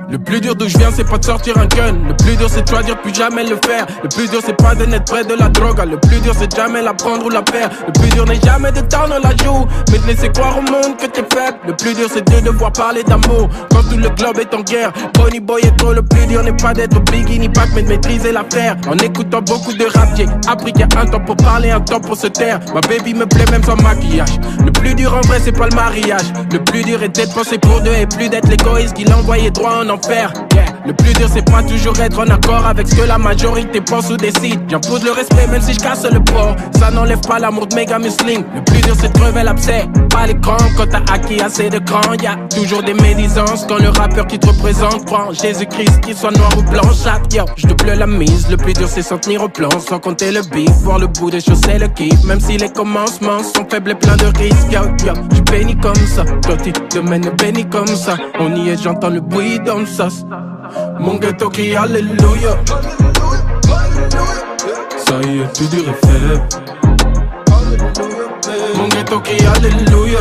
Le plus dur d'où je viens c'est pas de sortir un gun. Le plus dur c'est de choisir plus jamais le faire. Le plus dur c'est pas de n'être près de la drogue. Le plus dur c'est de jamais la prendre ou la perdre. Le plus dur n'est jamais de tendre la joue, mais de laisser croire au monde que t'es faible. Le plus dur c'est de devoir parler d'amour quand tout le globe est en guerre. Bonnie Boy et toi, le plus dur n'est pas d'être au Biggie ni Pac, mais de maîtriser l'affaire. En écoutant beaucoup de rap, j'ai appris qu'il y a un temps pour parler, un temps pour se taire. Ma baby me plaît même sans maquillage. Le plus dur en vrai c'est pas le mariage. Le plus dur est d'être pensé pour deux et plus d'être l'égoïste qui l'envoyait droit en enfer. Yeah. Le plus dur c'est pas toujours être en accord avec ce que la majorité pense ou décide. J'impose le respect même si je casse le port. Ça n'enlève pas l'amour de méga musling. Le plus dur c'est de crever l'abcès, pas l'écran. Quand t'as acquis assez de cran, y'a toujours des médisances. Quand le rappeur qui te représente croit en Jésus-Christ, qu'il soit noir ou blanc, chaque yo, je double la mise. Le plus dur c'est s'en tenir au plan sans compter le beat. Voir le bout des choses c'est le kiff. Même si les commencements sont faibles et pleins de risques. Yo, yo, j'suis béni comme ça. Toi tu te mènes béni comme ça. On y est, j'entends le bruit dans le sauce. Mon ghetto crie alléluia. Ça y est, plus dur est faible. Mon ghetto crie alléluia.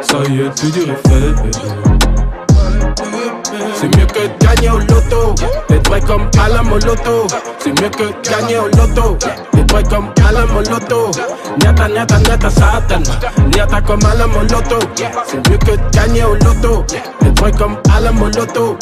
Ça y est, plus dur est faible. C'est mieux que de gagner au loto, d'être vrai comme Alain Moloto. C'est mieux que de gagner au loto, d'être vrai comme Alain Moloto. Niata, niata, niata, satan. Niata comme Alain Moloto. C'est mieux que de gagner au loto, d'être vrai comme Alain Moloto.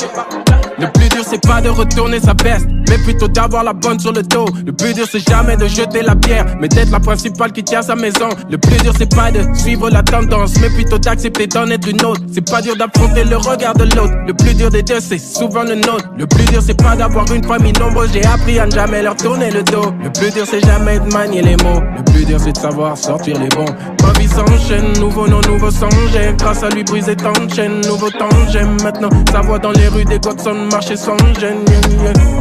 Le plus dur c'est pas de retourner sa veste, mais plutôt d'avoir la bonne sur le dos. Le plus dur c'est jamais de jeter la pierre, mais d'être la principale qui tient sa maison. Le plus dur c'est pas de suivre la tendance, mais plutôt d'accepter d'en être une autre. C'est pas dur d'affronter le regard de l'autre. Le plus dur des deux c'est souvent le nôtre. Le plus dur c'est pas d'avoir une famille nombreuse, j'ai appris à ne jamais leur tourner le dos. Le plus dur c'est jamais de manier les mots. Le plus dur c'est de savoir sortir les bons. Ma vie s'enchaîne, nouveau nom, nouveau sang. J'ai grâce à lui brisé tant de chaînes. Nouveau temps j'aime maintenant sa voix dans les rues des Godson. Marcher sans gêne,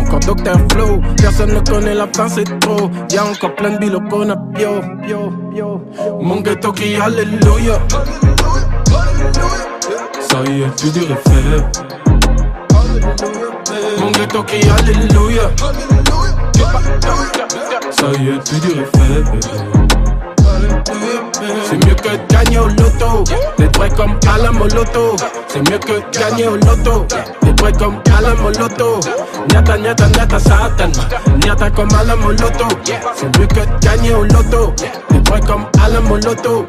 encore Dr Flow. Personne ne connaît la fin, c'est trop. Y'a encore plein de billes au conap, yo, yo, yo. Mon ghetto crie alléluia. Ça y est, plus dur est faible. Mon ghetto crie alléluia. Ça y est, plus dur est faible. C'est mieux que de gagner au loto, d'être vrai comme Alain Moloto. C'est mieux que de gagner au loto, d'être vrai comme Alain Moloto. Niata, niata, niata, satan. Niata comme Alain Moloto. C'est mieux que de gagner au loto, d'être vrai comme Alain Moloto.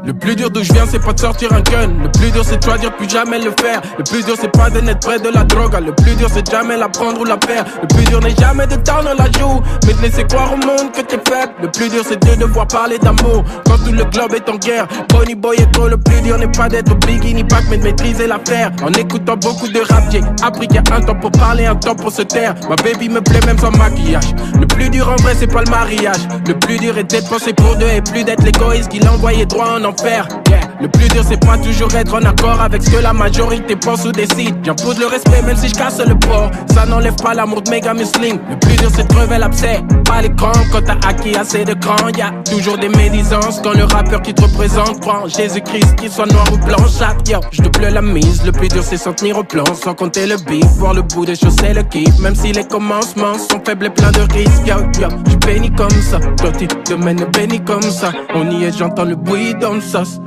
Le plus dur d'où je viens c'est pas de sortir un gun. Le plus dur c'est de choisir plus jamais le faire. Le plus dur c'est pas de n'être près de la drogue. Le plus dur c'est de jamais la prendre ou la perdre. Le plus dur n'est jamais de tendre la joue, mais de laisser croire au monde que t'es faible. Le plus dur c'est de devoir parler d'amour quand tout le globe est en guerre. Bonnie Boy et toi, le plus dur n'est pas d'être au Biggie ni Pac, mais de maîtriser l'affaire. En écoutant beaucoup de rap, j'ai appris qu'il y a un temps pour parler, un temps pour se taire. Ma baby me plaît même sans maquillage. Le plus dur en vrai c'est pas le mariage. Le plus dur est d'être pensé pour deux et plus d'être l'égoïste qui l'envoyait droit en enfer. Yeah. Le plus dur c'est pas toujours être en accord avec ce que la majorité pense ou décide. J'impose le respect même si je casse le port. Ça n'enlève pas l'amour de méga musling. Le plus dur c'est de crever l'abcès, pas l'écran. Quand t'as acquis assez de cran, y'a toujours des médisances. Quand le rappeur qui te représente croit en Jésus-Christ, qu'il soit noir ou blanc, chaque yo, je double la mise. Le plus dur c'est s'en tenir au plan sans compter le beat. Voir le bout des choses c'est le kiff. Même si les commencements sont faibles et pleins de risques. Yo, yo, j'suis béni comme ça. Toi tu te mènes béni comme ça. On y est, j'entends le bruit dans le sauce.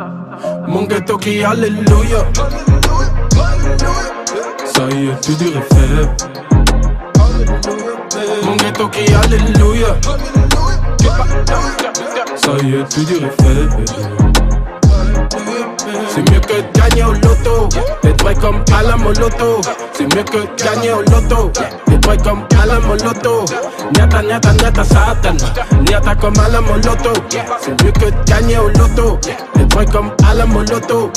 Mon ghetto crie alléluia. Ça y est, plus dur est faible. Mon ghetto crie alléluia. Ça y est, plus dur est faible. C'est mieux que de gagner au loto, d'être vrai comme Alain Moloto. C'est mieux que de gagner au loto, d'être vrai comme Alain Moloto. Niata, niata, niata, satan. Niata comme Alain Moloto. C'est mieux que de gagner au loto, d'être vrai comme Alain Moloto.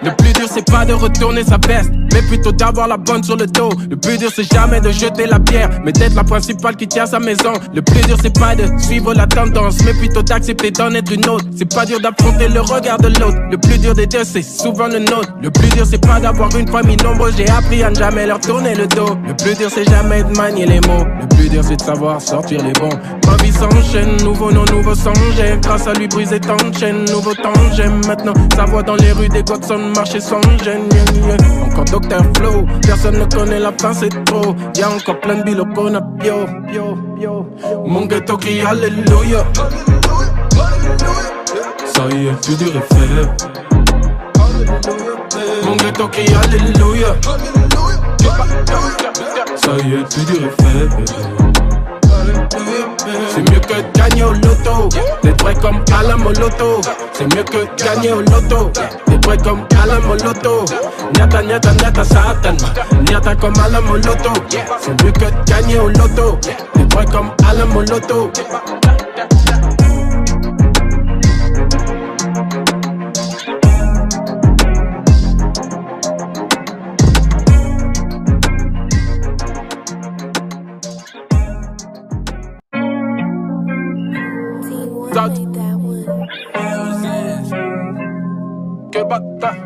Le plus dur c'est pas de retourner sa veste, mais plutôt d'avoir la bonne sur le dos. Le plus dur c'est jamais de jeter la pierre, mais d'être la principale qui tient sa maison. Le plus dur c'est pas de suivre la tendance, mais plutôt d'accepter d'en être une autre. C'est pas dur d'affronter le regard de l'autre. Le plus dur des deux c'est souvent le nôtre. Le plus dur c'est pas d'avoir une famille nombreuse, j'ai appris à ne jamais leur tourner le dos. Le plus dur c'est jamais de manier les mots. Le plus dur c'est de savoir sortir les bons. Ma vie s'enchaîne, nouveau nom, nouveau sang. J'ai grâce à lui brisé tant de chaînes. Nouveau temps j'aime maintenant sa voix dans les rues des Godson, marcher sans gêne. Encore Dr Flow, personne ne connaît la fin, c'est trop. Y'a encore plein de billes qu'on a yo, yo, yo. Mon ghetto crie alléluia. Ça y est, plus dur est fait. Mon ghetto crie alléluia. Ça y est, plus dur est fait. C'est mieux que de gagner au loto, d'être vrai comme Alain Moloto. C'est mieux que de gagner au loto, d'être vrai comme Alain Moloto. Nyata, nyata, nyata, satan, nyata comme Alain Moloto. C'est mieux que de gagner au loto, d'être vrai comme Alain Moloto.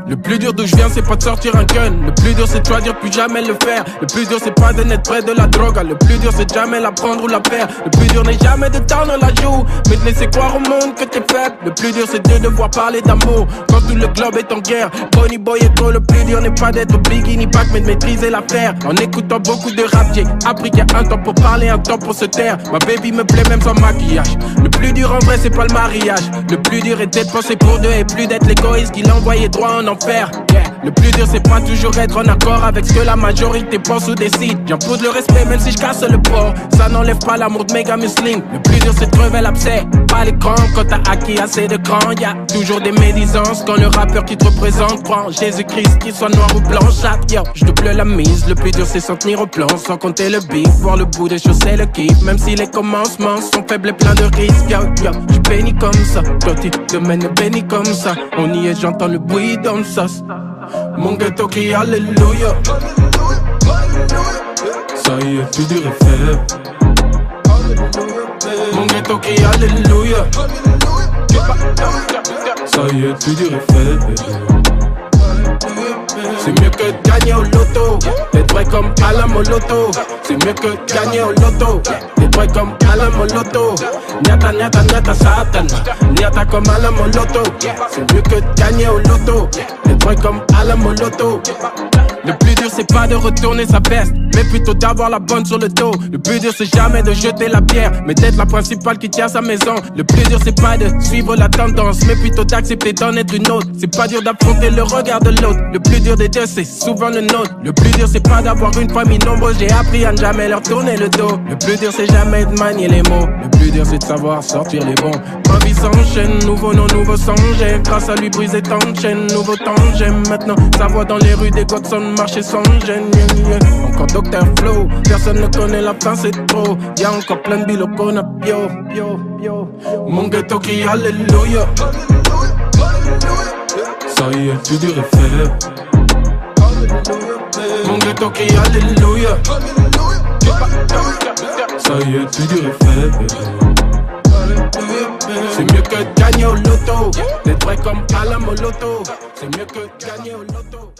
Le plus dur d'où je viens c'est pas de sortir un gun. Le plus dur c'est de choisir plus jamais le faire. Le plus dur c'est pas de n'être près de la drogue. Le plus dur c'est de jamais la prendre ou la perdre. Le plus dur n'est jamais de tendre la joue, mais de laisser croire au monde que t'es faible. Le plus dur c'est de devoir parler d'amour quand tout le globe est en guerre. Bonnie Boy et toi, le plus dur n'est pas d'être Biggie ni Pac, mais de maîtriser l'affaire. En écoutant beaucoup de rap j'ai appris qu'il y a un temps pour parler, un temps pour se taire. Ma baby me plaît même sans maquillage. Le plus dur en vrai c'est pas le mariage. Le plus dur est d'être pensé pour deux et plus d'être l'égoïste qui l'envoyait droit en enfer. Yeah. Le plus dur c'est pas toujours être en accord avec ce que la majorité pense ou décide. J'impose le respect même si je casse le port. Ça n'enlève pas l'amour de méga muslim. Le plus dur c'est de crever l'abcès, pas l'écran. Quand t'as acquis assez de cran, y'a toujours des médisances. Quand le rappeur qui te représente croit en Jésus-Christ, qu'il soit noir ou blanc, chaque yo, je double la mise. Le plus dur c'est s'en tenir au plan, sans compter le beat. Voir le bout des choses c'est le kiff. Même si les commencements sont faibles et pleins de risques. Yo, yo, je bénis comme ça. Toi tu te mènes béni comme ça. On y est, j'entends le bruit dans le sauce. Mon ghetto crie alléluia. Ça y est, plus dur est fait. Mon ghetto crie alléluia. Ça y est, plus dur est fait. C'est mieux que de gagner au loto, d'être vrai comme Alain Moloto. C'est mieux que de gagner au loto, d'être vrai comme Alain Moloto. Nyata, nyata, nyata, satan, nyata comme Alain Moloto. C'est mieux que de gagner au loto, d'être vrai comme Alain Moloto. Le plus dur c'est pas de retourner sa veste, mais plutôt d'avoir la bonne sur le dos. Le plus dur c'est jamais de jeter la pierre, mais d'être la principale qui tient sa maison. Le plus dur c'est pas de suivre la tendance, mais plutôt d'accepter d'en être une autre. C'est pas dur d'affronter le regard de l'autre. Le plus dur des deux c'est souvent le nôtre. Le plus dur c'est pas d'avoir une famille nombreuse, j'ai appris à ne jamais leur tourner le dos. Le plus dur c'est jamais de manier les mots. Le plus dur c'est de savoir sortir les bons. Ma vie s'enchaîne, nouveau nom, nouveau sang. J'ai grâce à lui brisé tant de chaînes. Nouveau temps j'aime maintenant sa voix dans les rues des Godson, marcher sans gêne. Encore Dr Flow, personne ne connaît la fin, c'est trop. Y'a encore plein de billes qu'on a yo, yo, yo. Mon ghetto crie alléluia. Ça y est, plus dur est fait. Mon ghetto crie alléluia. Ça y est, plus dur est fait. C'est mieux que de gagner au loto, d'être vrai comme Alain Moloto. C'est mieux que de gagner au loto.